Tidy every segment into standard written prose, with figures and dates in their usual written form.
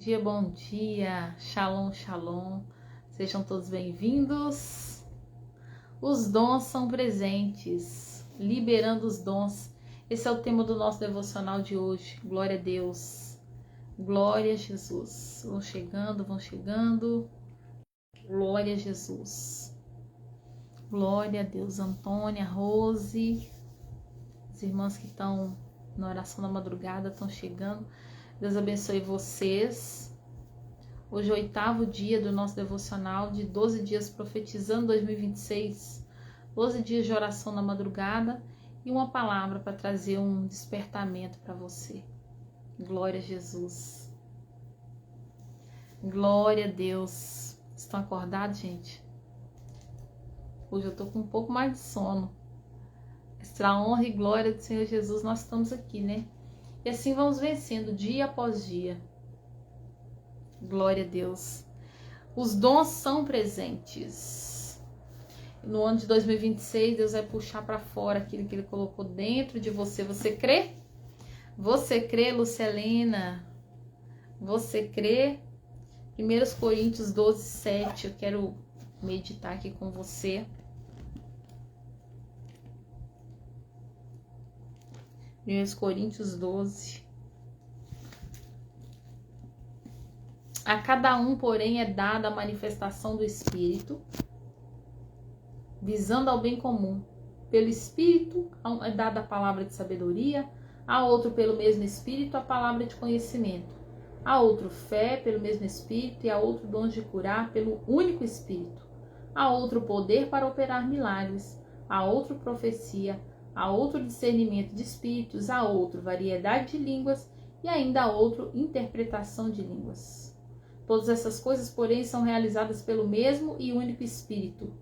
Bom dia, shalom, shalom, sejam todos bem-vindos. Os dons são presentes, liberando os dons. Esse é o tema do nosso devocional de hoje. Glória a Deus, glória a Jesus. Vão chegando. Glória a Jesus, glória a Deus. Antônia, Rose, as irmãs que estão na oração da madrugada estão chegando. Deus abençoe vocês. Hoje é o 8º dia do nosso devocional de 12 dias profetizando 2026. 12 dias de oração na madrugada e uma palavra para trazer um despertamento para você. Glória a Jesus. Glória a Deus. Estão acordados, gente? Hoje eu estou com um pouco mais de sono. Extra honra e glória do Senhor Jesus, nós estamos aqui, né? E assim vamos vencendo dia após dia. Glória a Deus. Os dons são presentes. No ano de 2026, Deus vai puxar para fora aquilo que Ele colocou dentro de você. Você crê? Você crê, Lucelena? Você crê? 1 Coríntios 12, 7. Eu quero meditar aqui com você. 1 Coríntios 12. A cada um, porém, é dada a manifestação do Espírito, visando ao bem comum. Pelo Espírito é dada a palavra de sabedoria, a outro pelo mesmo Espírito a palavra de conhecimento, a outro fé pelo mesmo Espírito e a outro dons de curar pelo único Espírito, a outro poder para operar milagres, a outro profecia, a outro discernimento de espíritos, a outro variedade de línguas e ainda a outro interpretação de línguas. Todas essas coisas, porém, são realizadas pelo mesmo e único Espírito,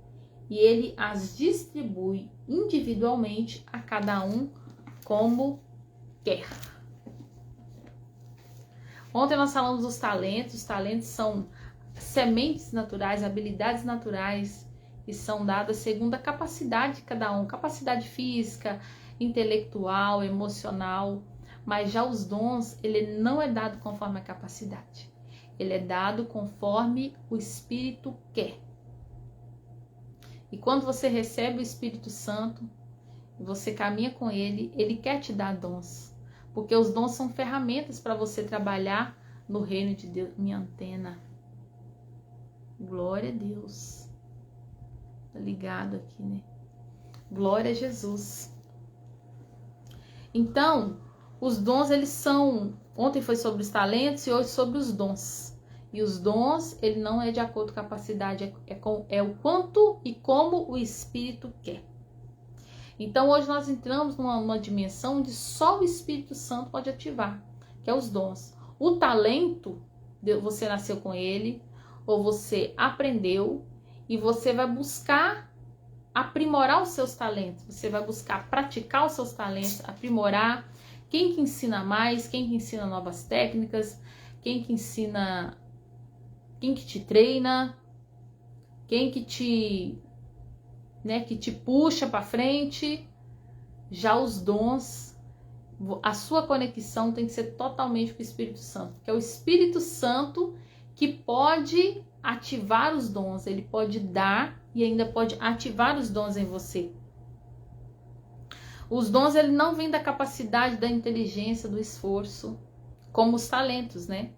e ele as distribui individualmente a cada um como quer. Ontem nós falamos dos talentos. Os talentos são sementes naturais, habilidades naturais, que são dadas segundo a capacidade de cada um, capacidade física, intelectual, emocional, mas já os dons, ele não é dado conforme a capacidade, ele é dado conforme o Espírito quer. E quando você recebe o Espírito Santo, você caminha com ele, ele quer te dar dons, porque os dons são ferramentas para você trabalhar no reino de Deus. Minha antena, glória a Deus. Ligado aqui, né? Glória a Jesus. Então, os dons, eles são... Ontem foi sobre os talentos e hoje sobre os dons. E os dons, ele não é de acordo com a capacidade, é o quanto e como o Espírito quer. Então, hoje nós entramos numa dimensão onde só o Espírito Santo pode ativar, que é os dons. O talento, você nasceu com ele, ou você aprendeu, e você vai buscar aprimorar os seus talentos. Você vai buscar praticar os seus talentos, aprimorar. Quem que ensina mais? Quem que ensina novas técnicas? Quem que ensina? Quem que te treina? Quem que te puxa para frente? Já os dons, a sua conexão tem que ser totalmente com o Espírito Santo, porque é o Espírito Santo que pode ativar os dons, ele pode dar e ainda pode ativar os dons em você. Os dons, ele não vem da capacidade, da inteligência, do esforço, como os talentos, né?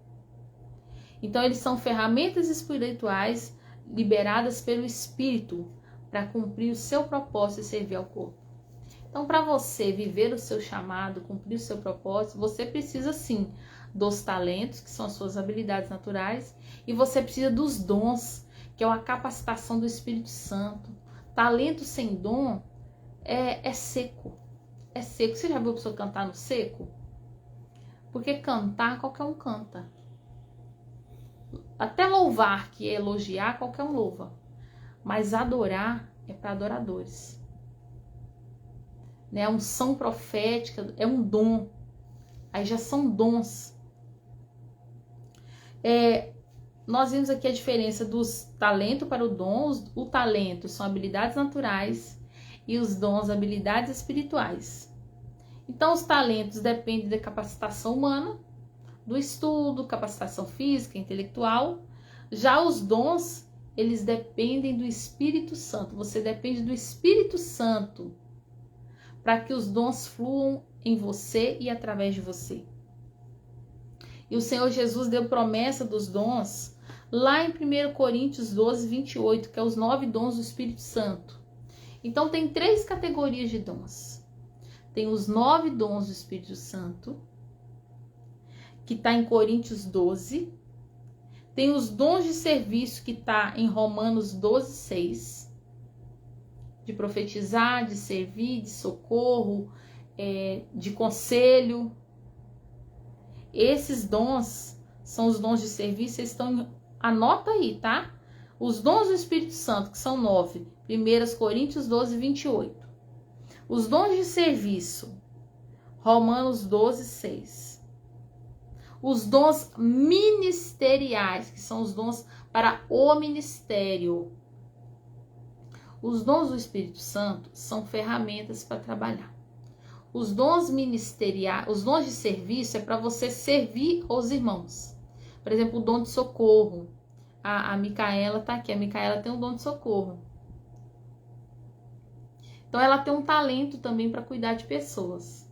Então, eles são ferramentas espirituais liberadas pelo Espírito para cumprir o seu propósito e servir ao corpo. Então, para você viver o seu chamado, cumprir o seu propósito, você precisa sim dos talentos, que são as suas habilidades naturais, e você precisa dos dons, que é a capacitação do Espírito Santo. Talento sem dom é seco. É seco. Você já viu a pessoa cantar no seco? Porque cantar, qualquer um canta. Até louvar, que é elogiar, qualquer um louva. Mas adorar é para adoradores. Né? A unção profética é um dom. Aí já são dons. Nós vimos aqui a diferença dos talentos para o dom. O talento são habilidades naturais e os dons, habilidades espirituais. Então, os talentos dependem da capacitação humana, do estudo, capacitação física, intelectual. Já os dons, eles dependem do Espírito Santo. Você depende do Espírito Santo para que os dons fluam em você e através de você. E o Senhor Jesus deu promessa dos dons lá em 1 Coríntios 12, 28, que é os 9 dons do Espírito Santo. Então tem 3 categorias de dons. Tem os 9 dons do Espírito Santo, que está em Coríntios 12. Tem os dons de serviço, que está em Romanos 12, 6. De profetizar, de servir, de socorro, de conselho. Esses dons são os dons de serviço, eles estão, anota aí, tá? Os dons do Espírito Santo, que são 9, 1 Coríntios 12, 28. Os dons de serviço, Romanos 12, 6. Os dons ministeriais, que são os dons para o ministério. Os dons do Espírito Santo são ferramentas para trabalhar. Os dons ministeriais, os dons de serviço é para você servir os irmãos. Por exemplo, o dom de socorro. A Micaela está aqui. A Micaela tem um dom de socorro. Então, ela tem um talento também para cuidar de pessoas.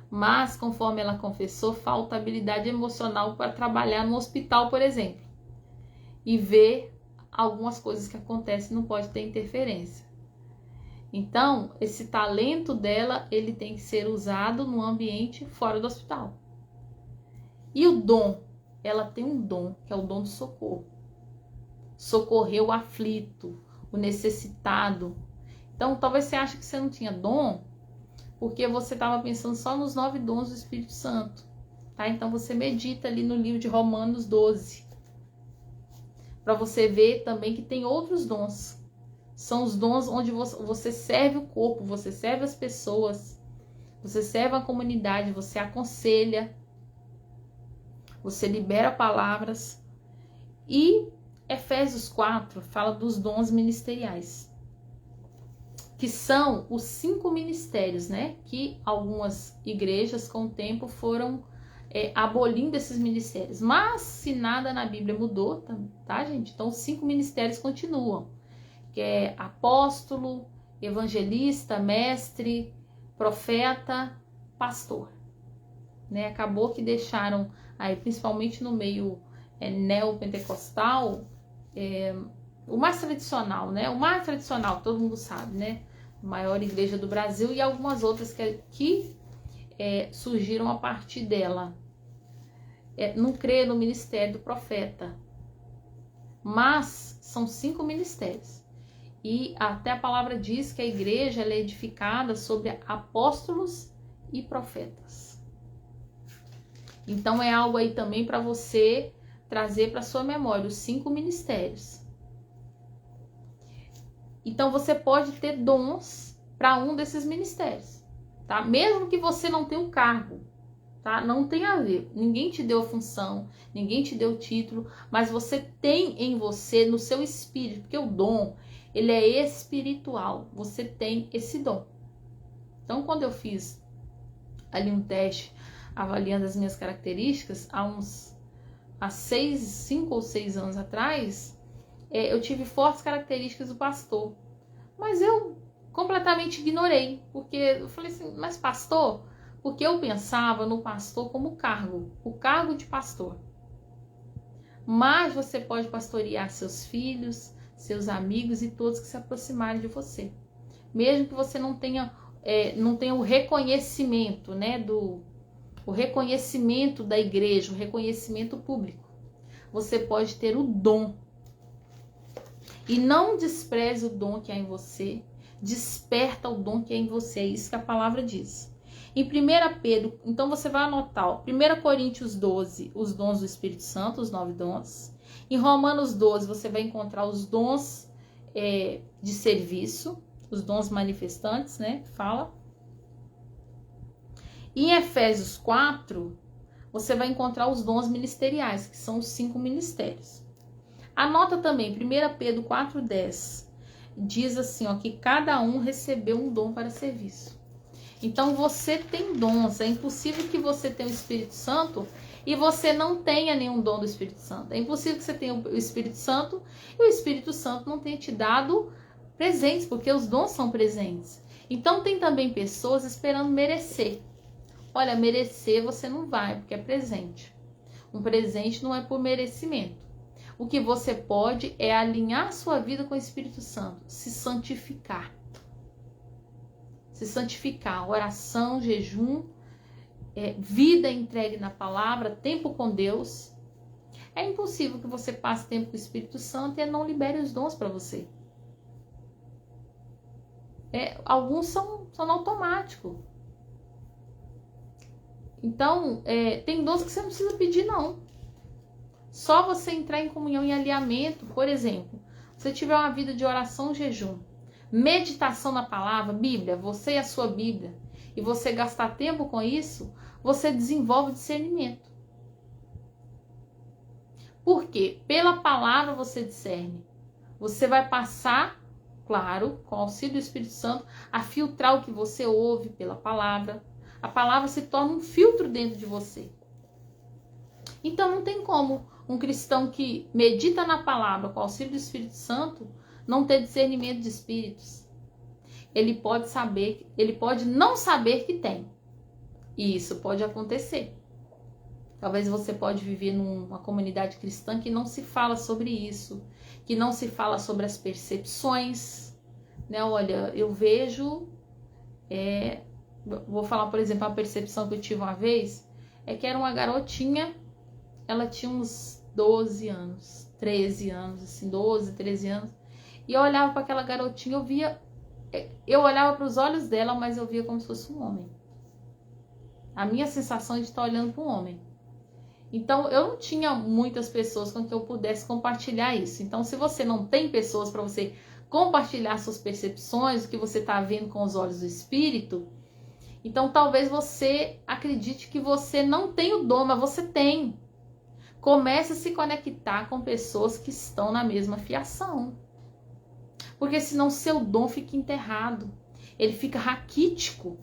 Mas, conforme ela confessou, falta habilidade emocional para trabalhar no hospital, por exemplo. E ver algumas coisas que acontecem, não pode ter interferência. Então, esse talento dela, ele tem que ser usado no ambiente fora do hospital. E o dom, ela tem um dom, que é o dom do socorro. Socorrer o aflito, o necessitado. Então, talvez você ache que você não tinha dom, porque você estava pensando só nos 9 dons do Espírito Santo. Tá? Então, você medita ali no livro de Romanos 12. Para você ver também que tem outros dons. São os dons onde você serve o corpo, você serve as pessoas, você serve a comunidade, você aconselha, você libera palavras. E Efésios 4 fala dos dons ministeriais, que são os 5 ministérios, né? Que algumas igrejas com o tempo foram abolindo esses ministérios. Mas se nada na Bíblia mudou, tá, gente? Então os 5 ministérios continuam. Que é apóstolo, evangelista, mestre, profeta, pastor. Né? Acabou que deixaram, aí, principalmente no meio neopentecostal, o mais tradicional, né? O mais tradicional, todo mundo sabe, né? A maior igreja do Brasil e algumas outras que surgiram a partir dela. Não crê no ministério do profeta. Mas são 5 ministérios. E até a palavra diz que a igreja ela é edificada sobre apóstolos e profetas. Então é algo aí também para você trazer para sua memória os 5 ministérios. Então você pode ter dons para um desses ministérios, tá? Mesmo que você não tenha um cargo, tá? Não tem a ver. Ninguém te deu a função, ninguém te deu o título, mas você tem em você, no seu espírito, porque o dom ele é espiritual, você tem esse dom. Então, quando eu fiz ali um teste avaliando as minhas características, há 5 ou 6 anos atrás, eu tive fortes características do pastor. Mas eu completamente ignorei, porque eu falei assim, mas pastor? Porque eu pensava no pastor como cargo, o cargo de pastor. Mas você pode pastorear seus filhos, seus amigos e todos que se aproximarem de você. Mesmo que você não tenha o reconhecimento, né, o reconhecimento da igreja, o reconhecimento público. Você pode ter o dom. E não despreze o dom que há em você. Desperta o dom que há em você. É isso que a palavra diz. Em 1 Pedro, então você vai anotar, ó, 1 Coríntios 12, os dons do Espírito Santo, os 9 dons. Em Romanos 12, você vai encontrar os dons de serviço, os dons manifestantes, né? Fala. E em Efésios 4, você vai encontrar os dons ministeriais, que são os 5 ministérios. Anota também, 1 Pedro 4,10, diz assim, ó, que cada um recebeu um dom para serviço. Então você tem dons. É impossível que você tenha o Espírito Santo e você não tenha nenhum dom do Espírito Santo. É impossível que você tenha o Espírito Santo e o Espírito Santo não tenha te dado presentes, porque os dons são presentes. Então tem também pessoas esperando merecer. Olha, merecer você não vai, porque é presente. Um presente não é por merecimento. O que você pode é alinhar sua vida com o Espírito Santo, se santificar. Se santificar, oração, jejum, vida entregue na palavra, tempo com Deus. É impossível que você passe tempo com o Espírito Santo e não libere os dons para você. Alguns são no automático. Então, tem dons que você não precisa pedir, não. Só você entrar em comunhão e alinhamento. Por exemplo, se você tiver uma vida de oração, jejum, meditação na palavra, Bíblia, você e a sua Bíblia, e você gastar tempo com isso, você desenvolve discernimento. Por quê? Pela palavra você discerne. Você vai passar, claro, com o auxílio do Espírito Santo, a filtrar o que você ouve pela palavra. A palavra se torna um filtro dentro de você. Então não tem como um cristão que medita na palavra com o auxílio do Espírito Santo não ter discernimento de espíritos. Ele pode não saber que tem. E isso pode acontecer. Talvez você pode viver numa comunidade cristã que não se fala sobre isso, que não se fala sobre as percepções, né? Olha, eu vejo, vou falar, por exemplo, a percepção que eu tive uma vez, que era uma garotinha, ela tinha uns 12 anos, 13 anos, assim, 12, 13 anos, e eu olhava para aquela garotinha, eu olhava para os olhos dela, mas eu via como se fosse um homem. A minha sensação de estar olhando para um homem. Então, eu não tinha muitas pessoas com que eu pudesse compartilhar isso. Então, se você não tem pessoas para você compartilhar suas percepções, o que você está vendo com os olhos do Espírito, então talvez você acredite que você não tem o dom, mas você tem. Comece a se conectar com pessoas que estão na mesma fiação. Porque senão seu dom fica enterrado. Ele fica raquítico.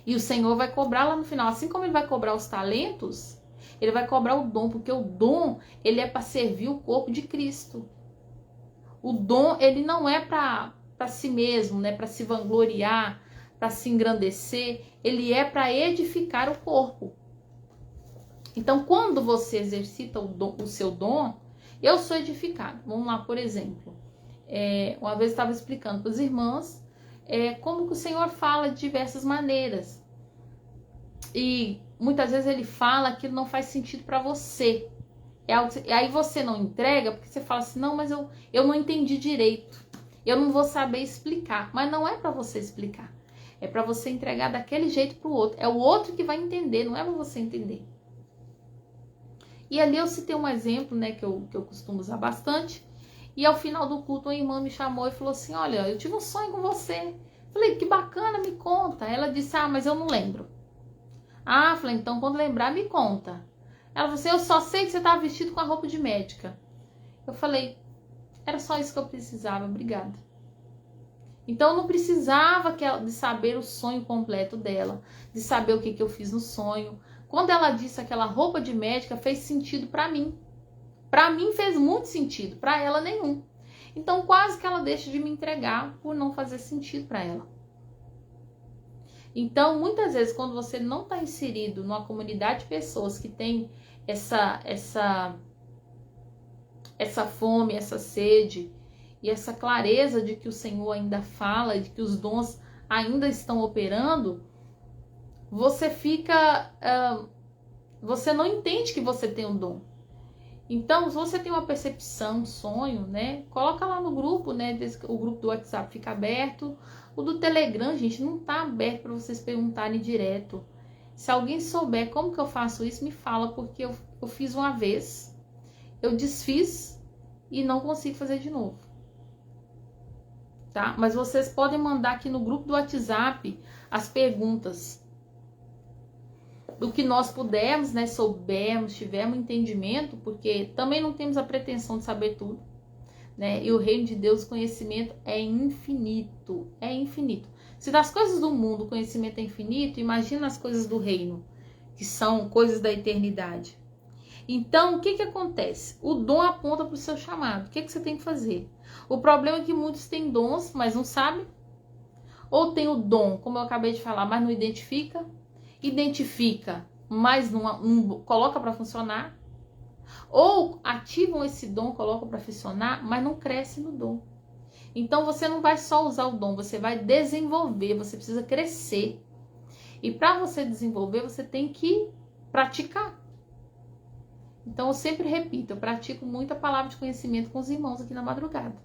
E o Senhor vai cobrar lá no final. Assim como ele vai cobrar os talentos, ele vai cobrar o dom. Porque o dom, ele é para servir o corpo de Cristo. O dom, ele não é para si mesmo, né? Para se vangloriar, para se engrandecer. Ele é para edificar o corpo. Então, quando você exercita o seu dom, eu sou edificado. Vamos lá, por exemplo. Uma vez eu estava explicando para as irmãs como que o Senhor fala de diversas maneiras. E muitas vezes ele fala que não faz sentido para você. Aí você não entrega, porque você fala assim, não, mas eu não entendi direito. Eu não vou saber explicar. Mas não é para você explicar. É para você entregar daquele jeito para o outro. É o outro que vai entender, não é para você entender. E ali eu citei um exemplo, né, que eu costumo usar bastante. E ao final do culto, uma irmã me chamou e falou assim, olha, eu tive um sonho com você. Falei, que bacana, me conta. Ela disse, mas eu não lembro. Falei, então quando lembrar, me conta. Ela falou assim, eu só sei que você estava vestido com a roupa de médica. Eu falei, era só isso que eu precisava, obrigada. Então eu não precisava de saber o sonho completo dela, de saber o que eu fiz no sonho. Quando ela disse aquela roupa de médica, fez sentido para mim. Para mim fez muito sentido, para ela nenhum. Então quase que ela deixa de me entregar por não fazer sentido para ela. Então muitas vezes quando você não está inserido numa comunidade de pessoas que tem essa fome, essa sede e essa clareza de que o Senhor ainda fala, de que os dons ainda estão operando, você você não entende que você tem um dom. Então, se você tem uma percepção, um sonho, né? Coloca lá no grupo, né? O grupo do WhatsApp fica aberto. O do Telegram, gente, não tá aberto para vocês perguntarem direto. Se alguém souber como que eu faço isso, me fala, porque eu fiz uma vez, eu desfiz e não consigo fazer de novo. Tá? Mas vocês podem mandar aqui no grupo do WhatsApp as perguntas. Do que nós pudermos, né, soubermos, tivermos entendimento, porque também não temos a pretensão de saber tudo, né? E o reino de Deus, o conhecimento é infinito, é infinito. Se das coisas do mundo o conhecimento é infinito, imagina as coisas do reino, que são coisas da eternidade. Então, o que acontece? O dom aponta para o seu chamado. O que você tem que fazer? O problema é que muitos têm dons, mas não sabem. Ou tem o dom, como eu acabei de falar, mas não identifica. Identifica, mas não coloca para funcionar. Ou ativam esse dom, colocam para funcionar, mas não cresce no dom. Então, você não vai só usar o dom, você vai desenvolver, você precisa crescer. E para você desenvolver, você tem que praticar. Então, eu sempre repito, eu pratico muito a palavra de conhecimento com os irmãos aqui na madrugada.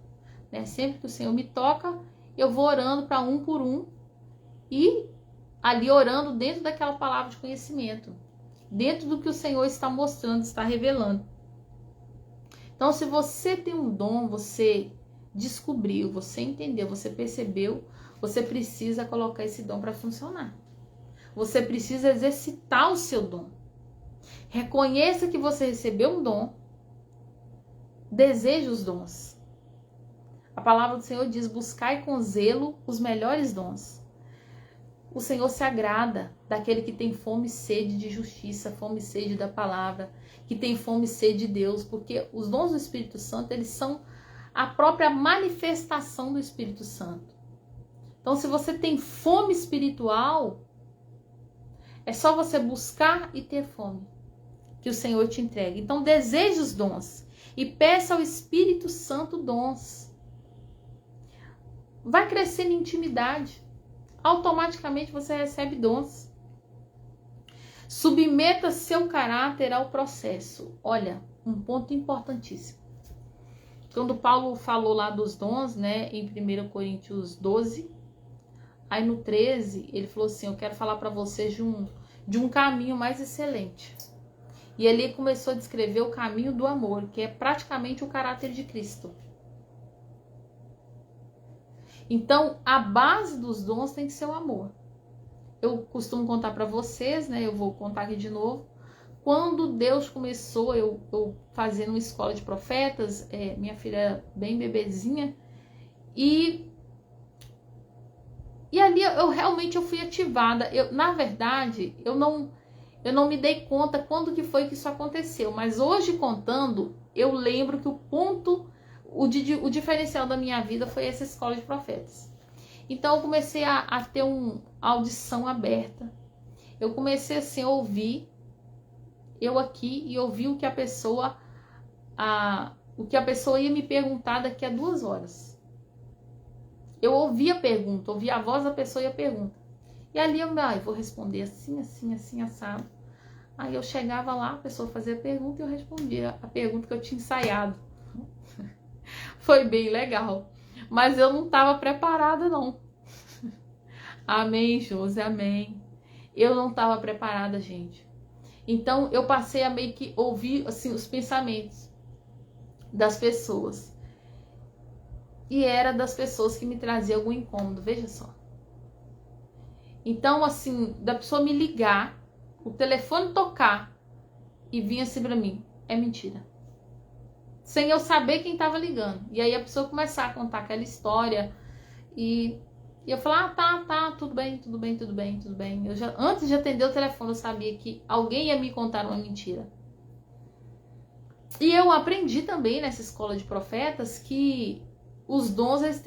Né? Sempre que o Senhor me toca, eu vou orando para um por um e ali orando dentro daquela palavra de conhecimento, dentro do que o Senhor está mostrando, está revelando. Então, se você tem um dom, você descobriu, você entendeu, você percebeu, você precisa colocar esse dom para funcionar. Você precisa exercitar o seu dom. Reconheça que você recebeu um dom. Deseje os dons. A palavra do Senhor diz: buscai com zelo os melhores dons. O Senhor se agrada daquele que tem fome e sede de justiça, fome e sede da palavra, que tem fome e sede de Deus, porque os dons do Espírito Santo, eles são a própria manifestação do Espírito Santo. Então, se você tem fome espiritual, é só você buscar e ter fome, que o Senhor te entregue. Então, deseje os dons e peça ao Espírito Santo dons. Vai crescendo em intimidade. Automaticamente você recebe dons. Submeta seu caráter ao processo. Olha, um ponto importantíssimo. Quando Paulo falou lá dos dons, né, em 1 Coríntios 12, aí no 13, ele falou assim: eu quero falar para vocês de um caminho mais excelente. E ali começou a descrever o caminho do amor, que é praticamente o caráter de Cristo. Então, a base dos dons tem que ser o amor. Eu costumo contar para vocês, né? Eu vou contar aqui de novo. Quando Deus começou, eu fazendo uma escola de profetas, minha filha era bem bebezinha, e ali eu realmente fui ativada. Na verdade, eu não me dei conta quando que foi que isso aconteceu, mas hoje contando, eu lembro que o diferencial da minha vida foi essa escola de profetas. Então eu comecei a ter uma audição aberta. Eu comecei assim a ouvir, eu aqui, e ouvir o que a pessoa ia me perguntar daqui a 2 horas. Eu ouvi a pergunta, ouvi a voz da pessoa e a pergunta. E ali eu vou responder assim, assim, assim, assado. Aí eu chegava lá, a pessoa fazia a pergunta e eu respondia a pergunta que eu tinha ensaiado. Foi bem legal. Mas eu não estava preparada, não. Amém, Josi, amém. Eu não estava preparada, gente. Então, eu passei a meio que ouvir, assim, os pensamentos das pessoas. E era das pessoas que me traziam algum incômodo, veja só. Então, assim, da pessoa me ligar, o telefone tocar e vir assim pra mim, é mentira. Sem eu saber quem tava ligando. E aí a pessoa começar a contar aquela história e eu falar, tá, tudo bem. Antes de atender o telefone, eu sabia que alguém ia me contar uma mentira. E eu aprendi também nessa escola de profetas que os dons, eles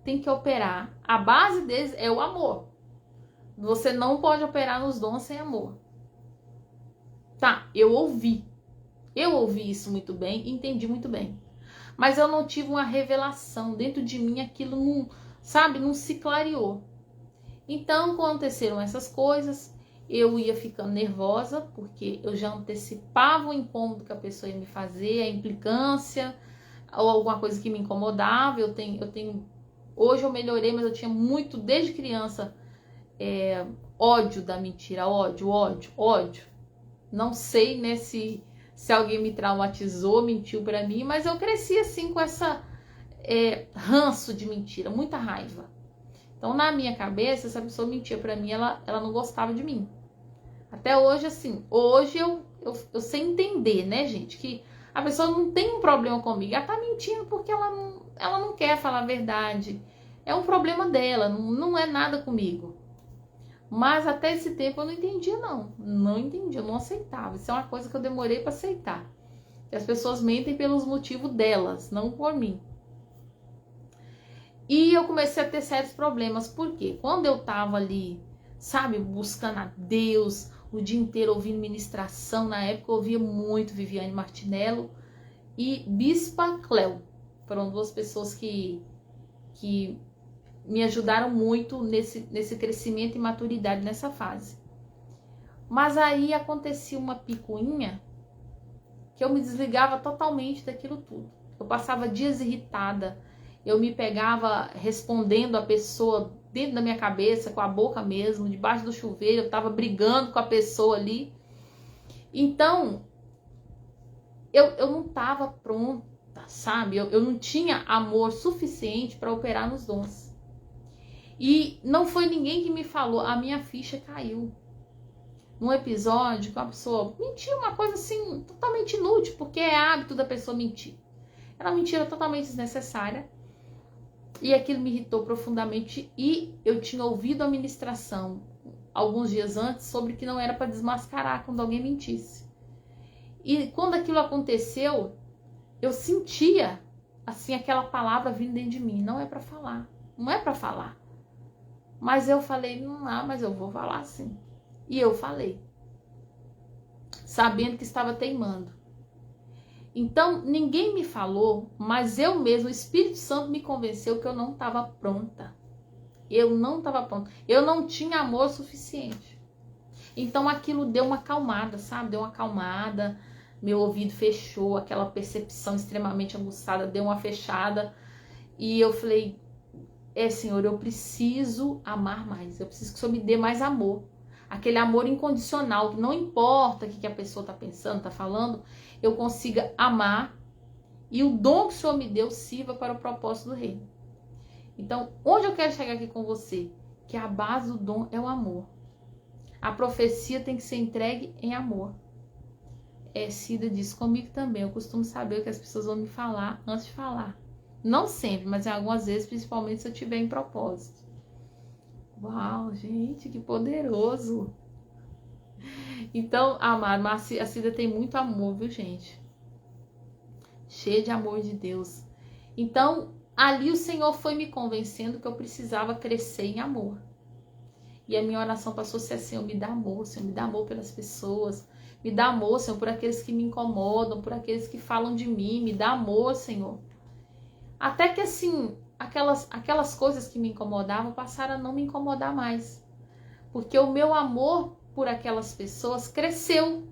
têm que operar. A base deles é o amor. Você não pode operar nos dons sem amor. Tá, eu ouvi isso muito bem, entendi muito bem. Mas eu não tive uma revelação. Dentro de mim aquilo não se clareou. Então, aconteceram essas coisas, eu ia ficando nervosa, porque eu já antecipava o incômodo que a pessoa ia me fazer, a implicância, ou alguma coisa que me incomodava. Eu tenho hoje eu melhorei, mas eu tinha muito, desde criança, ódio da mentira, ódio. Não sei, né, se alguém me traumatizou, mentiu pra mim, mas eu cresci assim com essa ranço de mentira, muita raiva. Então, na minha cabeça, essa pessoa mentia pra mim, ela não gostava de mim. Até hoje, assim, hoje eu sei entender, né, gente, que a pessoa não tem um problema comigo, ela tá mentindo porque ela não quer falar a verdade, é um problema dela, não é nada comigo. Mas até esse tempo eu não entendia, não entendia, eu não aceitava. Isso é uma coisa que eu demorei para aceitar. Que as pessoas mentem pelos motivos delas, não por mim. E eu comecei a ter sérios problemas, porque quando eu tava ali, sabe, buscando a Deus, o dia inteiro ouvindo ministração, na época eu ouvia muito Viviane Martinello e Bispa Cléo. Foram duas pessoas que me ajudaram muito nesse crescimento e maturidade nessa fase. Mas aí acontecia uma picuinha que eu me desligava totalmente daquilo tudo. Eu passava dias irritada, eu me pegava respondendo a pessoa dentro da minha cabeça, com a boca mesmo, debaixo do chuveiro, eu estava brigando com a pessoa ali. Então, eu não estava pronta, sabe? Eu não tinha amor suficiente para operar nos dons. E não foi ninguém que me falou, a minha ficha caiu. Num episódio que uma pessoa mentiu, uma coisa assim, totalmente inútil, porque é hábito da pessoa mentir. Era uma mentira totalmente desnecessária. E aquilo me irritou profundamente. E eu tinha ouvido a ministração alguns dias antes sobre que não era para desmascarar quando alguém mentisse. E quando aquilo aconteceu, eu sentia assim aquela palavra vindo dentro de mim. Não é para falar, não é para falar. Mas eu falei, mas eu vou falar sim. E eu falei, sabendo que estava teimando. Então, ninguém me falou, mas eu mesmo, o Espírito Santo me convenceu que eu não estava pronta. Eu não estava pronta. Eu não tinha amor suficiente. Então, aquilo deu uma acalmada, sabe? Deu uma acalmada, meu ouvido fechou, aquela percepção extremamente aguçada deu uma fechada. E eu falei, Senhor, eu preciso amar mais. Eu preciso que o Senhor me dê mais amor. Aquele amor incondicional, que não importa o que a pessoa está pensando, está falando, eu consiga amar e o dom que o Senhor me deu sirva para o propósito do reino. Então, onde eu quero chegar aqui com você? Que a base do dom é o amor. A profecia tem que ser entregue em amor. Cida disse comigo também. Eu costumo saber o que as pessoas vão me falar antes de falar. Não sempre, mas em algumas vezes, principalmente se eu tiver em propósito. Uau, gente, que poderoso. Então, amado, a Cida tem muito amor, viu, gente? Cheia de amor de Deus. Então, ali o Senhor foi me convencendo que eu precisava crescer em amor. E a minha oração passou a ser assim, Senhor, me dá amor, Senhor, me dá amor pelas pessoas. Me dá amor, Senhor, por aqueles que me incomodam, por aqueles que falam de mim. Me dá amor, Senhor. Até que assim, aquelas coisas que me incomodavam passaram a não me incomodar mais. Porque o meu amor por aquelas pessoas cresceu.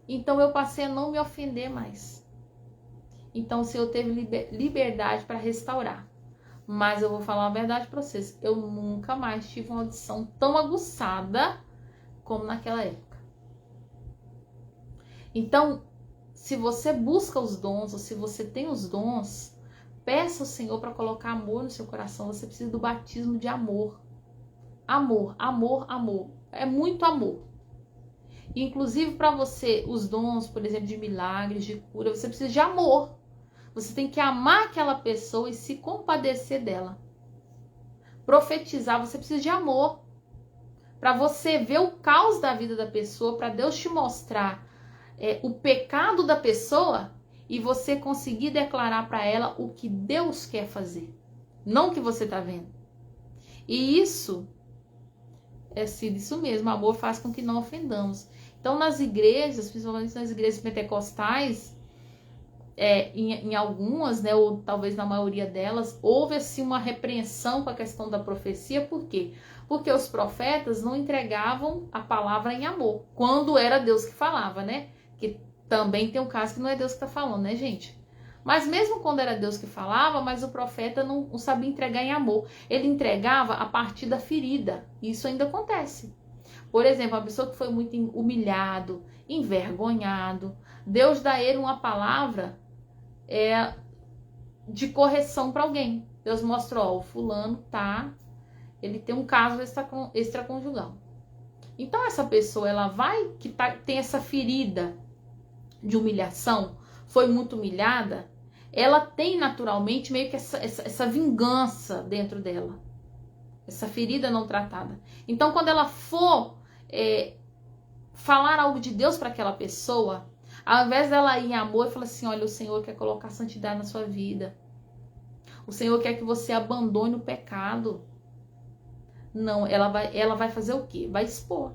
Então eu passei a não me ofender mais. Então o Senhor teve liberdade para restaurar. Mas eu vou falar uma verdade para vocês. Eu nunca mais tive uma audição tão aguçada como naquela época. Então, se você busca os dons, ou se você tem os dons, peça ao Senhor para colocar amor no seu coração. Você precisa do batismo de amor. Amor, amor, amor. É muito amor. Inclusive para você, os dons, por exemplo, de milagres, de cura, você precisa de amor. Você tem que amar aquela pessoa e se compadecer dela. Profetizar, você precisa de amor. Para você ver o caos da vida da pessoa, para Deus te mostrar o pecado da pessoa e você conseguir declarar para ela o que Deus quer fazer. Não o que você está vendo. E isso isso mesmo, amor faz com que não ofendamos. Então, nas igrejas, principalmente nas igrejas pentecostais, em algumas, né, ou talvez na maioria delas, houve assim uma repreensão com a questão da profecia. Por quê? Porque os profetas não entregavam a palavra em amor, quando era Deus que falava, né? Que também tem um caso que não é Deus que está falando, né, gente? Mas mesmo quando era Deus que falava, mas o profeta não sabia entregar em amor. Ele entregava a partir da ferida. Isso ainda acontece. Por exemplo, uma pessoa que foi muito humilhado, envergonhado, Deus dá a ele uma palavra de correção para alguém. Deus mostrou, o fulano ele tem um caso extraconjugal. Então essa pessoa, ela tem essa ferida de humilhação, foi muito humilhada, ela tem naturalmente meio que essa vingança dentro dela. Essa ferida não tratada. Então, quando ela for falar algo de Deus para aquela pessoa, ao invés dela ir em amor e falar assim, olha, o Senhor quer colocar santidade na sua vida. O Senhor quer que você abandone o pecado. Não, ela vai fazer o quê? Vai expor.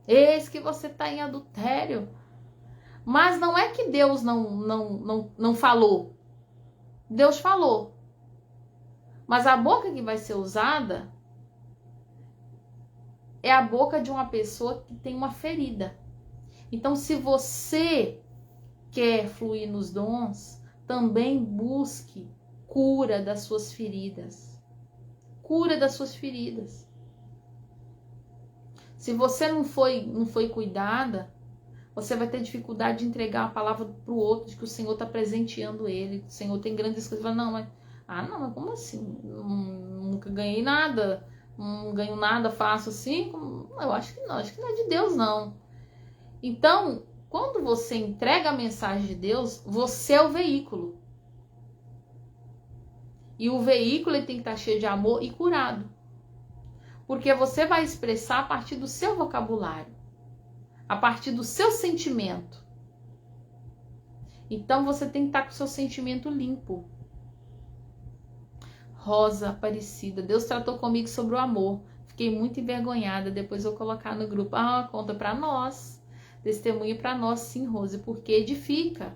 Eis que você está em adultério. Mas não é que Deus não falou. Deus falou. Mas a boca que vai ser usada é a boca de uma pessoa que tem uma ferida. Então, se você quer fluir nos dons, também busque cura das suas feridas. Cura das suas feridas. Se você não foi cuidada, você vai ter dificuldade de entregar a palavra para o outro, de que o Senhor está presenteando ele. O Senhor tem grandes coisas. Você fala, não, mas como assim? Nunca ganhei nada, não ganho nada, faço assim? Eu acho que não é de Deus, não. Então, quando você entrega a mensagem de Deus, você é o veículo. E o veículo ele tem que estar cheio de amor e curado. Porque você vai expressar a partir do seu vocabulário, a partir do seu sentimento. Então você tem que estar com o seu sentimento limpo. Rosa Aparecida, Deus tratou comigo sobre o amor. Fiquei muito envergonhada, depois vou colocar no grupo. Conta pra nós. Testemunha pra nós, sim, Rose, porque edifica.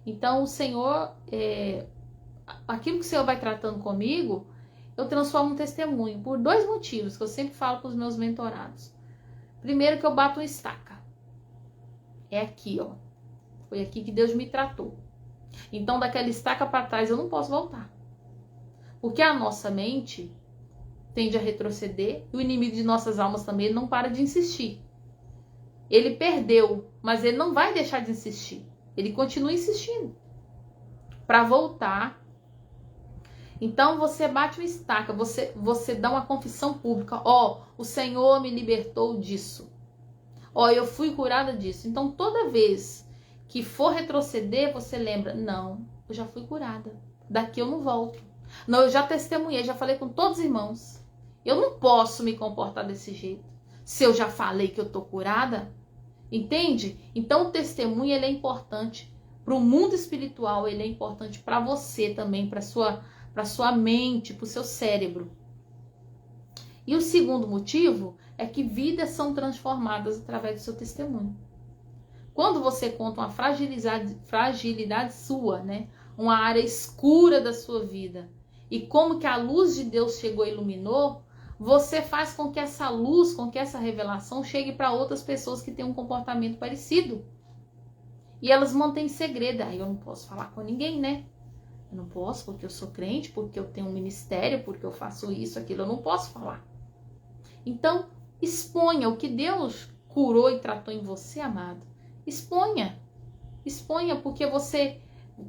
Então o Senhor, aquilo que o Senhor vai tratando comigo, eu transformo em testemunho, por 2 motivos que eu sempre falo para os meus mentorados. Primeiro, que eu bato uma estaca. É aqui, ó. Foi aqui que Deus me tratou. Então, daquela estaca para trás, eu não posso voltar. Porque a nossa mente tende a retroceder e o inimigo de nossas almas também não para de insistir. Ele perdeu, mas ele não vai deixar de insistir. Ele continua insistindo para voltar. Então você bate uma estaca, você dá uma confissão pública. O Senhor me libertou disso. Eu fui curada disso. Então toda vez que for retroceder, você lembra, não, eu já fui curada. Daqui eu não volto. Não, eu já testemunhei, já falei com todos os irmãos. Eu não posso me comportar desse jeito. Se eu já falei que eu tô curada, entende? Então o testemunho ele é importante para o mundo espiritual, ele é importante para você também, para sua mente, para o seu cérebro. E o segundo motivo é que vidas são transformadas através do seu testemunho. Quando você conta uma fragilidade sua, né? Uma área escura da sua vida, e como que a luz de Deus chegou e iluminou, você faz com que essa luz, com que essa revelação chegue para outras pessoas que têm um comportamento parecido. E elas mantêm segredo. Eu não posso falar com ninguém, né? Eu não posso porque eu sou crente, porque eu tenho um ministério, porque eu faço isso, aquilo. Eu não posso falar. Então, exponha o que Deus curou e tratou em você, amado. Exponha. Exponha, porque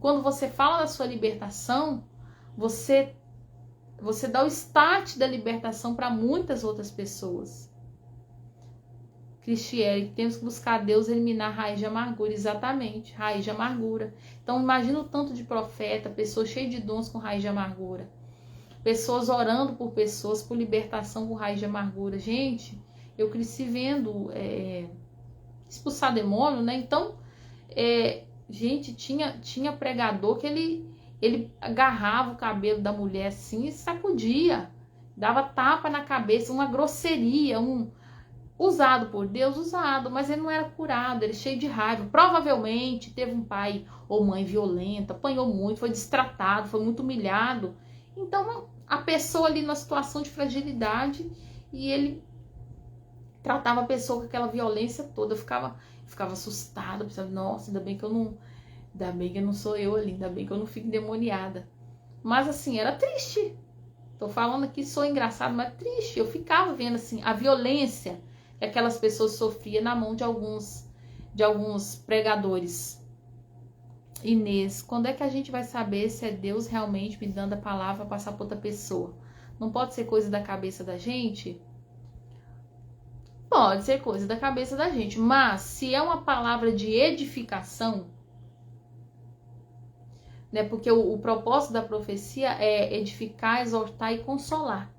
quando você fala da sua libertação, você dá o start da libertação para muitas outras pessoas. Cristiane, temos que buscar Deus eliminar a raiz de amargura. Exatamente, raiz de amargura. Então imagina o tanto de profeta, pessoas cheias de dons com raiz de amargura. Pessoas orando por pessoas, por libertação com raiz de amargura. Gente, eu cresci vendo expulsar demônio, né? Então, gente, tinha pregador que ele agarrava o cabelo da mulher assim e sacudia. Dava tapa na cabeça, uma grosseria, usado por Deus, mas ele não era curado, ele cheio de raiva. Provavelmente teve um pai ou mãe violenta, apanhou muito, foi destratado, foi muito humilhado. Então, a pessoa ali numa situação de fragilidade e ele tratava a pessoa com aquela violência toda. Eu ficava assustada, pensando, nossa, ainda bem que eu não sou eu ali, ainda bem que eu não fico endemoniada. Mas assim, era triste. Tô falando aqui, sou engraçado, mas triste. Eu ficava vendo assim, a violência que aquelas pessoas sofriam na mão de alguns pregadores. Inês, quando é que a gente vai saber se é Deus realmente me dando a palavra para passar para outra pessoa? Não pode ser coisa da cabeça da gente? Pode ser coisa da cabeça da gente, mas se é uma palavra de edificação, né? Porque o propósito da profecia é edificar, exortar e consolar.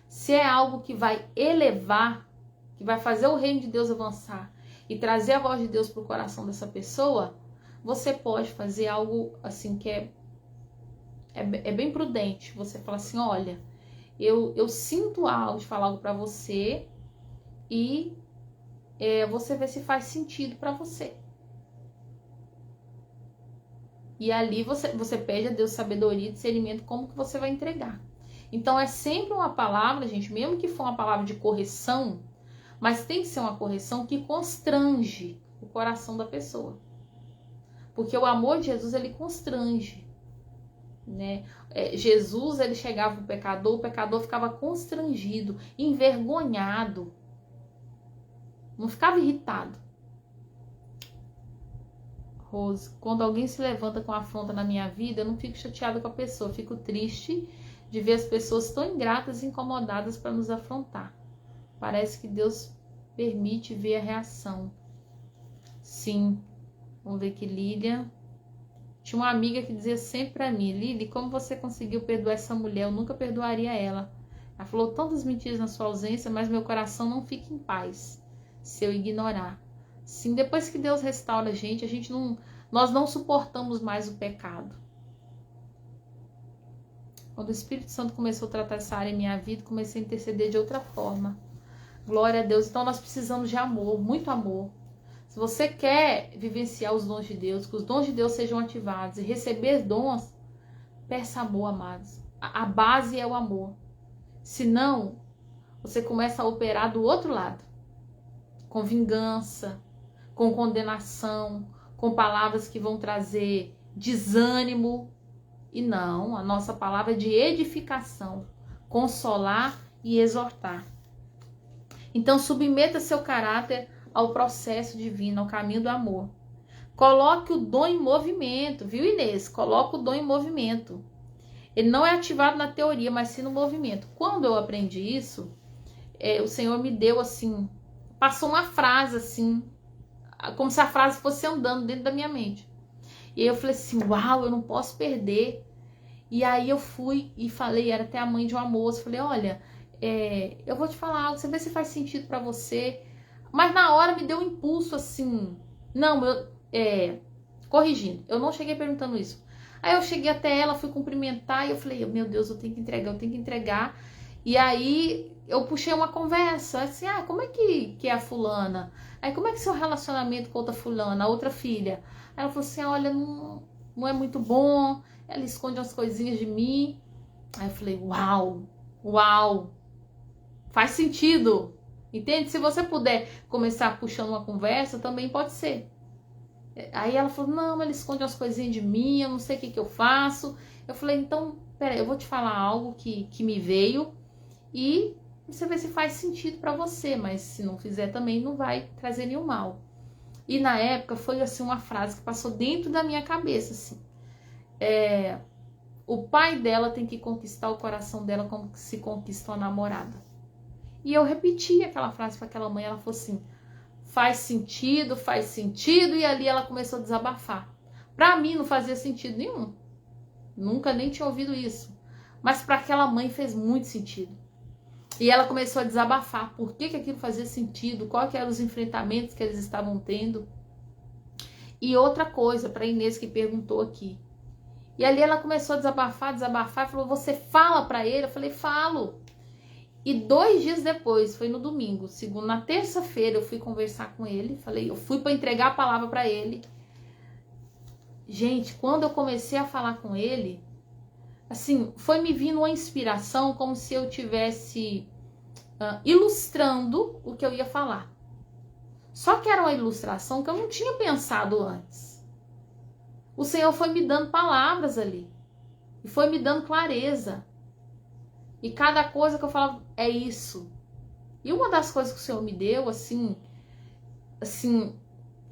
Se é algo que vai elevar, que vai fazer o reino de Deus avançar e trazer a voz de Deus para o coração dessa pessoa, você pode fazer algo assim que é bem prudente. Você fala assim, olha, eu sinto algo de falar algo para você e você vê se faz sentido para você. E ali você pede a Deus sabedoria e discernimento como que você vai entregar. Então é sempre uma palavra, gente, mesmo que for uma palavra de correção, mas tem que ser uma correção que constrange o coração da pessoa. Porque o amor de Jesus, ele constrange, né? Jesus, ele chegava pro pecador, o pecador ficava constrangido, envergonhado. Não ficava irritado. Rose, quando alguém se levanta com afronta na minha vida, eu não fico chateada com a pessoa, eu fico triste de ver as pessoas tão ingratas e incomodadas para nos afrontar. Parece que Deus permite ver a reação. Sim. Vamos ver aqui, Lília. Tinha uma amiga que dizia sempre para mim, Lili, como você conseguiu perdoar essa mulher? Eu nunca perdoaria ela. Ela falou tantas mentiras na sua ausência, mas meu coração não fica em paz se eu ignorar. Sim, depois que Deus restaura a gente nós não suportamos mais o pecado. Quando o Espírito Santo começou a tratar essa área em minha vida, comecei a interceder de outra forma. Glória a Deus. Então nós precisamos de amor, muito amor. Se você quer vivenciar os dons de Deus, que os dons de Deus sejam ativados e receber dons, peça amor, amados. A base é o amor. Senão, você começa a operar do outro lado. Com vingança, com condenação, com palavras que vão trazer desânimo. E não, a nossa palavra é de edificação, consolar e exortar. Então, submeta seu caráter ao processo divino, ao caminho do amor. Coloque o dom em movimento, viu, Inês? Coloque o dom em movimento. Ele não é ativado na teoria, mas sim no movimento. Quando eu aprendi isso, o Senhor me deu assim, passou uma frase assim, como se a frase fosse andando dentro da minha mente. E aí eu falei assim, uau, eu não posso perder. E aí eu fui e falei, era até a mãe de uma moça, falei, olha, eu vou te falar algo, você vê se faz sentido pra você. Mas na hora me deu um impulso assim, não, corrigindo, eu não cheguei perguntando isso. Aí eu cheguei até ela, fui cumprimentar e eu falei, meu Deus, eu tenho que entregar. E aí eu puxei uma conversa, assim, como é que é a fulana? Aí como é que é seu relacionamento com outra fulana, a outra filha? Aí ela falou assim, olha, não é muito bom, ela esconde umas coisinhas de mim. Aí eu falei, uau, faz sentido. Entende? Se você puder começar puxando uma conversa, também pode ser. Aí ela falou, não, ela esconde umas coisinhas de mim, eu não sei o que eu faço. Eu falei, então, peraí, eu vou te falar algo que me veio e você vê se faz sentido pra você, mas se não fizer também não vai trazer nenhum mal. E na época foi assim uma frase que passou dentro da minha cabeça, assim. O pai dela tem que conquistar o coração dela como se conquista uma namorada. E eu repeti aquela frase para aquela mãe, ela falou assim, faz sentido, e ali ela começou a desabafar. Para mim não fazia sentido nenhum, nunca nem tinha ouvido isso, mas para aquela mãe fez muito sentido. E ela começou a desabafar, por que aquilo fazia sentido, quais eram os enfrentamentos que eles estavam tendo. E outra coisa, para Inês que perguntou aqui, e ali ela começou a desabafar, falou, você fala para ele? Eu falei, falo. E 2 dias depois, foi no domingo, na terça-feira eu fui conversar com ele, eu fui para entregar a palavra para ele. Gente, quando eu comecei a falar com ele, assim, foi me vindo uma inspiração como se eu tivesse ilustrando o que eu ia falar. Só que era uma ilustração que eu não tinha pensado antes. O Senhor foi me dando palavras ali, e foi me dando clareza. E cada coisa que eu falava, é isso. E uma das coisas que o Senhor me deu, assim,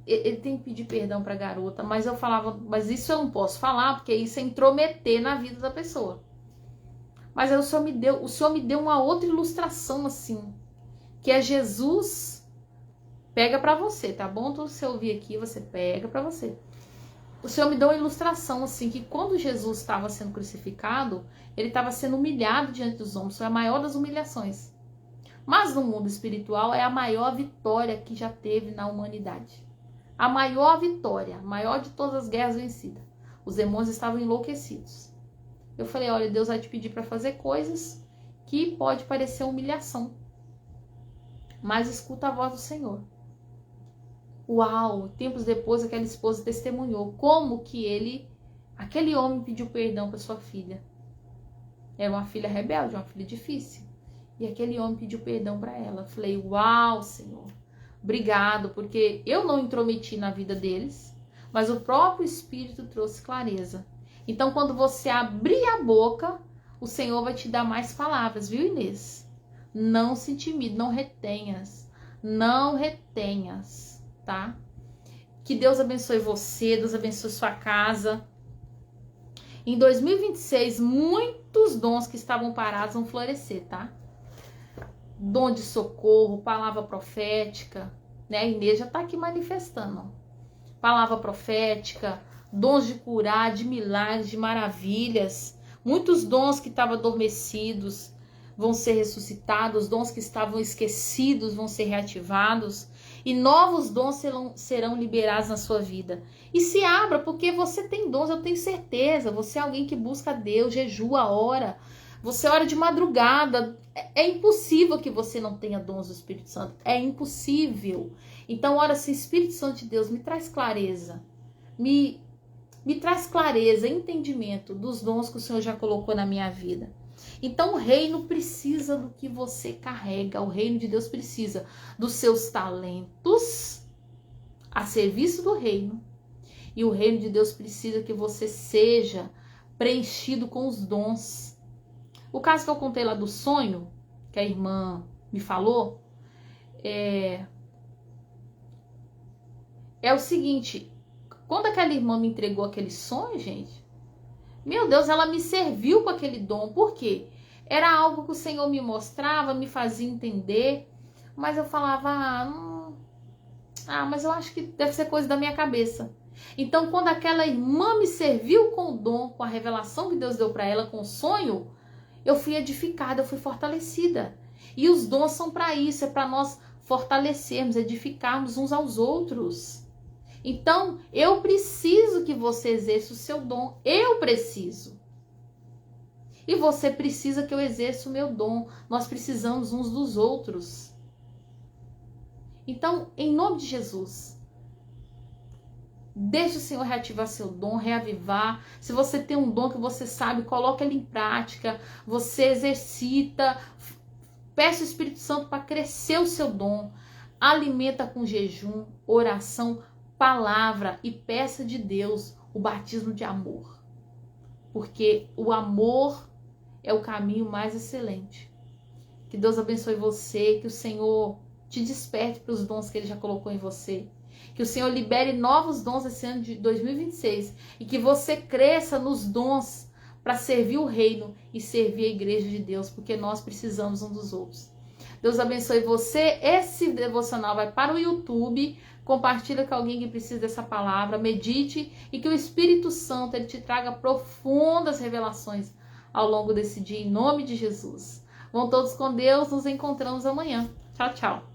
ele tem que pedir perdão pra garota, mas eu falava, mas isso eu não posso falar, porque isso é intrometer na vida da pessoa. Mas aí o Senhor me deu uma outra ilustração, assim, que é Jesus, pega pra você, tá bom? Então, se você ouvir aqui, você pega pra você. o Senhor me deu uma ilustração, assim, que quando Jesus estava sendo crucificado, ele estava sendo humilhado diante dos homens, foi a maior das humilhações. Mas no mundo espiritual é a maior vitória que já teve na humanidade. A maior vitória, a maior de todas as guerras vencidas. Os demônios estavam enlouquecidos. Eu falei, olha, Deus vai te pedir para fazer coisas que pode parecer humilhação. Mas escuta a voz do Senhor. Uau! Tempos depois, aquela esposa testemunhou como que aquele homem pediu perdão para sua filha. Era uma filha rebelde, uma filha difícil. E aquele homem pediu perdão para ela. Falei, uau, Senhor, obrigado, porque eu não intrometi na vida deles, mas o próprio Espírito trouxe clareza. Então, quando você abrir a boca, o Senhor vai te dar mais palavras, viu, Inês? Não se intimide, não retenhas, tá? Que Deus abençoe você, Deus abençoe sua casa. Em 2026, muitos dons que estavam parados vão florescer, tá? Dom de socorro, palavra profética, né? A Inês já tá aqui manifestando. Palavra profética, dons de curar, de milagres, de maravilhas. Muitos dons que estavam adormecidos vão ser ressuscitados, dons que estavam esquecidos vão ser reativados e novos dons serão liberados na sua vida. E se abra, porque você tem dons, eu tenho certeza. Você é alguém que busca Deus, jejua, ora. Você ora de madrugada. É impossível que você não tenha dons do Espírito Santo. É impossível. Então, ora assim, Espírito Santo de Deus, me traz clareza. Me traz clareza, entendimento dos dons que o Senhor já colocou na minha vida. Então, o reino precisa do que você carrega. O reino de Deus precisa dos seus talentos a serviço do reino. E o reino de Deus precisa que você seja preenchido com os dons. O caso que eu contei lá do sonho, que a irmã me falou, é o seguinte: quando aquela irmã me entregou aquele sonho, gente, meu Deus, ela me serviu com aquele dom. Por quê? Era algo que o Senhor me mostrava, me fazia entender, mas eu falava, mas eu acho que deve ser coisa da minha cabeça. Então, quando aquela irmã me serviu com o dom, com a revelação que Deus deu para ela, com o sonho, eu fui edificada, eu fui fortalecida. E os dons são para isso, é para nós fortalecermos, edificarmos uns aos outros. Então, eu preciso que você exerça o seu dom. Eu preciso. E você precisa que eu exerça o meu dom. Nós precisamos uns dos outros. Então, em nome de Jesus, deixe o Senhor reativar seu dom, reavivar. Se você tem um dom que você sabe, coloque ele em prática. Você exercita. Peça o Espírito Santo para crescer o seu dom. Alimenta com jejum, oração, palavra e peça de Deus o batismo de amor. Porque o amor é o caminho mais excelente. Que Deus abençoe você, que o Senhor te desperte para os dons que Ele já colocou em você. Que o Senhor libere novos dons esse ano de 2026 e que você cresça nos dons para servir o reino e servir a igreja de Deus, porque nós precisamos uns dos outros. Deus abençoe você. Esse devocional vai para o YouTube. Compartilha com alguém que precisa dessa palavra. Medite e que o Espírito Santo ele te traga profundas revelações ao longo desse dia, em nome de Jesus. Vão todos com Deus. Nos encontramos amanhã. Tchau, tchau.